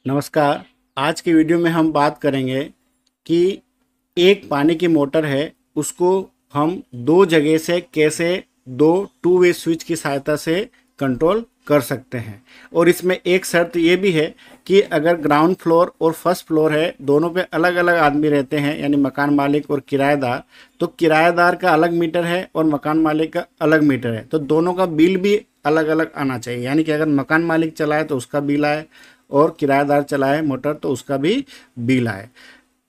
नमस्कार। आज की वीडियो में हम बात करेंगे कि एक पानी की मोटर है, उसको हम दो जगह से कैसे दो टू वे स्विच की सहायता से कंट्रोल कर सकते हैं। और इसमें एक शर्त ये भी है कि अगर ग्राउंड फ्लोर और फर्स्ट फ्लोर है, दोनों पे अलग अलग आदमी रहते हैं, यानी मकान मालिक और किराएदार, तो किराएदार का अलग मीटर है और मकान मालिक का अलग मीटर है, तो दोनों का बिल भी अलग अलग आना चाहिए। यानी कि अगर मकान मालिक चलाए तो उसका बिल आए और किराएदार चलाए मोटर तो उसका भी बिल आए।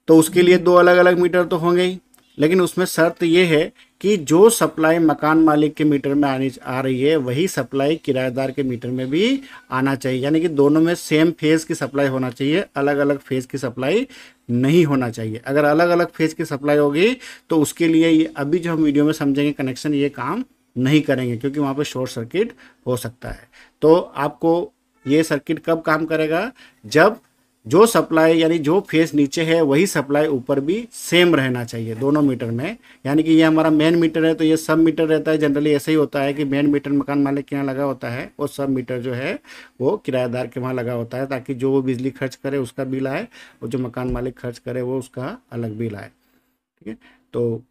तो उसके लिए दो अलग अलग मीटर तो होंगे ही, लेकिन उसमें शर्त ये है कि जो सप्लाई मकान मालिक के मीटर में आ रही है वही सप्लाई किराएदार के मीटर में भी आना चाहिए। यानी कि दोनों में सेम फेज की सप्लाई होना चाहिए, अलग अलग फेज की सप्लाई नहीं होना चाहिए। अगर अलग अलग फेज की सप्लाई होगी तो उसके लिए ये अभी जो हम वीडियो में समझेंगे कनेक्शन, ये काम नहीं करेंगे, क्योंकि वहाँ पर शॉर्ट सर्किट हो सकता है। तो आपको ये सर्किट कब काम करेगा? जब जो सप्लाई यानी जो फेस नीचे है वही सप्लाई ऊपर भी सेम रहना चाहिए दोनों मीटर में। यानी कि ये हमारा मेन मीटर है तो ये सब मीटर रहता है। जनरली ऐसे ही होता है कि मेन मीटर मकान मालिक के यहाँ लगा होता है और सब मीटर जो है वो किराएदार के वहाँ लगा होता है, ताकि जो वो बिजली खर्च करे उसका बिल आए और जो मकान मालिक खर्च करे वो उसका अलग बिल आए। ठीक है, तो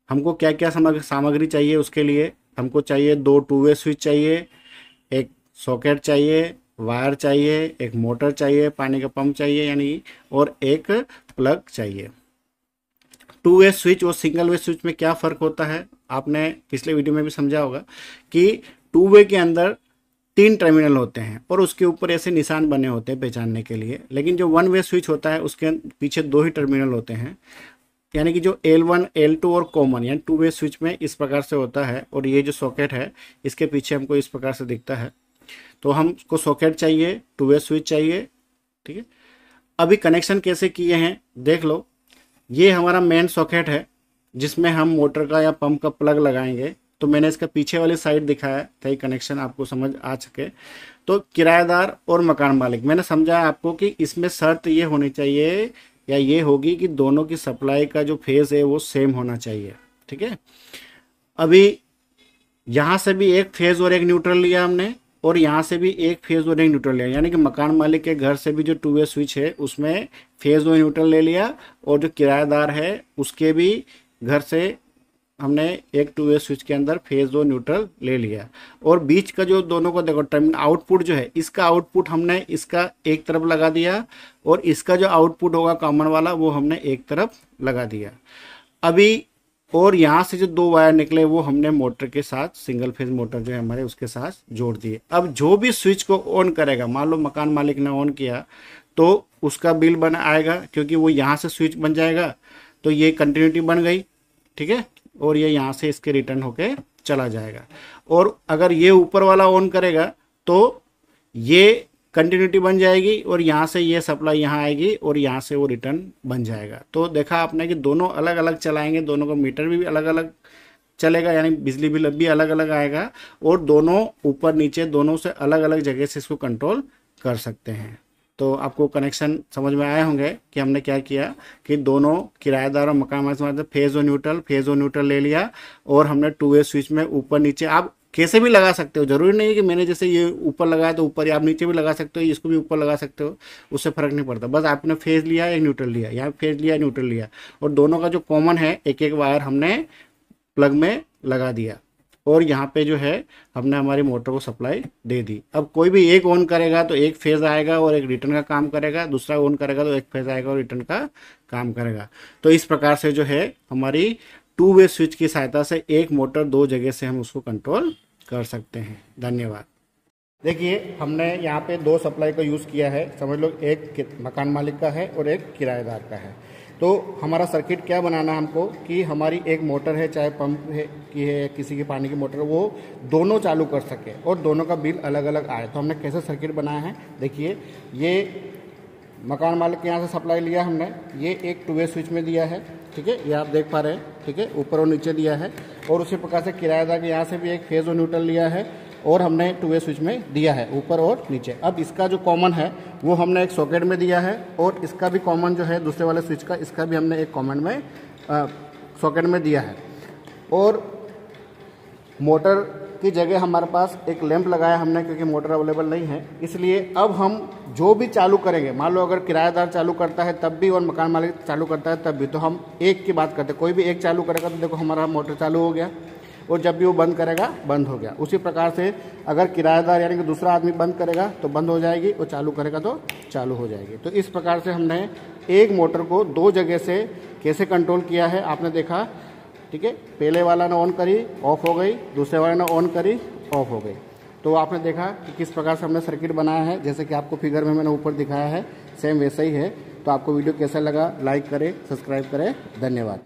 हमको क्या क्या सामग्री चाहिए? उसके लिए हमको चाहिए दो टू वे स्विच चाहिए, एक सॉकेट चाहिए, वायर चाहिए, एक मोटर चाहिए, पानी का पंप चाहिए यानी, और एक प्लग चाहिए। टू वे स्विच और सिंगल वे स्विच में क्या फ़र्क होता है आपने पिछले वीडियो में भी समझा होगा कि टू वे के अंदर तीन टर्मिनल होते हैं और उसके ऊपर ऐसे निशान बने होते हैं पहचानने के लिए। लेकिन जो वन वे स्विच होता है उसके पीछे दो ही टर्मिनल होते हैं। यानी कि जो L1 L2 और कॉमन यानी टू वे स्विच में इस प्रकार से होता है, और ये जो सॉकेट है इसके पीछे हमको इस प्रकार से दिखता है। तो हमको सॉकेट चाहिए, टू वे स्विच चाहिए। ठीक है, अभी कनेक्शन कैसे किए हैं देख लो। ये हमारा मेन सॉकेट है जिसमें हम मोटर का या पंप का प्लग लगाएंगे। तो मैंने इसका पीछे वाली साइड दिखाया ताकि कनेक्शन आपको समझ आ सके। तो किराएदार और मकान मालिक, मैंने समझाया आपको कि इसमें शर्त ये होनी चाहिए या ये होगी कि दोनों की सप्लाई का जो फेज है वो सेम होना चाहिए। ठीक है, अभी यहाँ से भी एक फेज और एक न्यूट्रल लिया हमने, और यहाँ से भी एक फेज और एक न्यूट्रल लिया। यानी कि मकान मालिक के घर से भी जो टू वे स्विच है उसमें फेज और न्यूट्रल ले लिया, और जो किराएदार है उसके भी घर से हमने एक टू वे स्विच के अंदर फेज और न्यूट्रल ले लिया। और बीच का जो दोनों को देखो टर्मिनल आउटपुट जो है, इसका आउटपुट हमने इसका एक तरफ लगा दिया, और इसका जो आउटपुट होगा कॉमन वाला वो हमने एक तरफ लगा दिया। अभी और यहाँ से जो दो वायर निकले वो हमने मोटर के साथ, सिंगल फेज मोटर जो है हमारे उसके साथ जोड़ दिए। अब जो भी स्विच को ऑन करेगा, मान लो मकान मालिक ने ऑन किया तो उसका बिल बन आएगा, क्योंकि वो यहाँ से स्विच बन जाएगा तो ये कंटिन्यूटी बन गई। ठीक है, और ये यहाँ से इसके रिटर्न होके चला जाएगा। और अगर ये ऊपर वाला ऑन करेगा तो ये कंटिन्यूटी बन जाएगी और यहाँ से ये सप्लाई यहाँ आएगी और यहाँ से वो रिटर्न बन जाएगा। तो देखा आपने कि दोनों अलग अलग चलाएंगे, दोनों का मीटर भी अलग अलग चलेगा, यानी बिजली बिल भी अलग अलग आएगा, और दोनों ऊपर नीचे दोनों से अलग अलग जगह से इसको कंट्रोल कर सकते हैं। तो आपको कनेक्शन समझ में आए होंगे कि हमने क्या किया कि दोनों किराएदार और मकान मालिक फेज और न्यूट्रल ले लिया, और हमने टू वे स्विच में ऊपर नीचे आप कैसे भी लगा सकते हो। जरूरी नहीं है कि मैंने जैसे ये ऊपर लगाया तो ऊपर, आप नीचे भी लगा सकते हो, इसको भी ऊपर लगा सकते हो, उससे फर्क नहीं पड़ता। बस आपने फेज लिया या न्यूट्रल लिया, यहाँ फेज लिया न्यूट्रल लिया, और दोनों का जो कॉमन है एक एक वायर हमने प्लग में लगा दिया, और यहाँ पे जो है हमने हमारी मोटर को सप्लाई दे दी। अब कोई भी एक ऑन करेगा तो एक फेज आएगा और एक रिटर्न का काम करेगा, दूसरा ऑन करेगा तो एक फेज आएगा और रिटर्न का काम करेगा। तो इस प्रकार से जो है हमारी टू वे स्विच की सहायता से एक मोटर दो जगह से हम उसको कंट्रोल कर सकते हैं। धन्यवाद। देखिए, हमने यहाँ पे दो सप्लाई का यूज़ किया है, समझ लो एक मकान मालिक का है और एक किराएदार का है। तो हमारा सर्किट क्या बनाना है हमको कि हमारी एक मोटर है, चाहे पंप है की है किसी की पानी की मोटर, वो दोनों चालू कर सके और दोनों का बिल अलग अलग आए। तो हमने कैसे सर्किट बनाया है, देखिए, ये मकान मालिक के यहाँ से सप्लाई लिया हमने, ये एक टू वे स्विच में दिया है। ठीक है, ये आप देख पा रहे हैं। ठीक है, ऊपर और नीचे दिया है, और उसी प्रकार से किराएदार के यहाँ से भी एक फेज और न्यूट्रल लिया है और हमने टू वे स्विच में दिया है ऊपर और नीचे। अब इसका जो कॉमन है वो हमने एक सॉकेट में दिया है, और इसका भी कॉमन जो है दूसरे वाले स्विच का, इसका भी हमने एक कॉमन में सॉकेट में दिया है। और मोटर की जगह हमारे पास एक लैंप लगाया हमने, क्योंकि मोटर अवेलेबल नहीं है। इसलिए अब हम जो भी चालू करेंगे, मान लो अगर किराएदार चालू करता है तब भी और मकान मालिक चालू करता है तब भी, तो हम एक की बात करते हैं। कोई भी एक चालू करेगा तो देखो हमारा मोटर चालू हो गया, और जब भी वो बंद करेगा बंद हो गया। उसी प्रकार से अगर किराएदार यानी कि दूसरा आदमी बंद करेगा तो बंद हो जाएगी, और चालू करेगा तो चालू हो जाएगी। तो इस प्रकार से हमने एक मोटर को दो जगह से कैसे कंट्रोल किया है आपने देखा, ठीक है। पहले वाला ने ऑन करी, ऑफ हो गई, दूसरे वाले ने ऑन करी, ऑफ हो गई। तो आपने देखा कि किस प्रकार से हमने सर्किट बनाया है, जैसे कि आपको फिगर में मैंने ऊपर दिखाया है, सेम वैसा ही है। तो आपको वीडियो कैसा लगा, लाइक करें, सब्सक्राइब करें। धन्यवाद।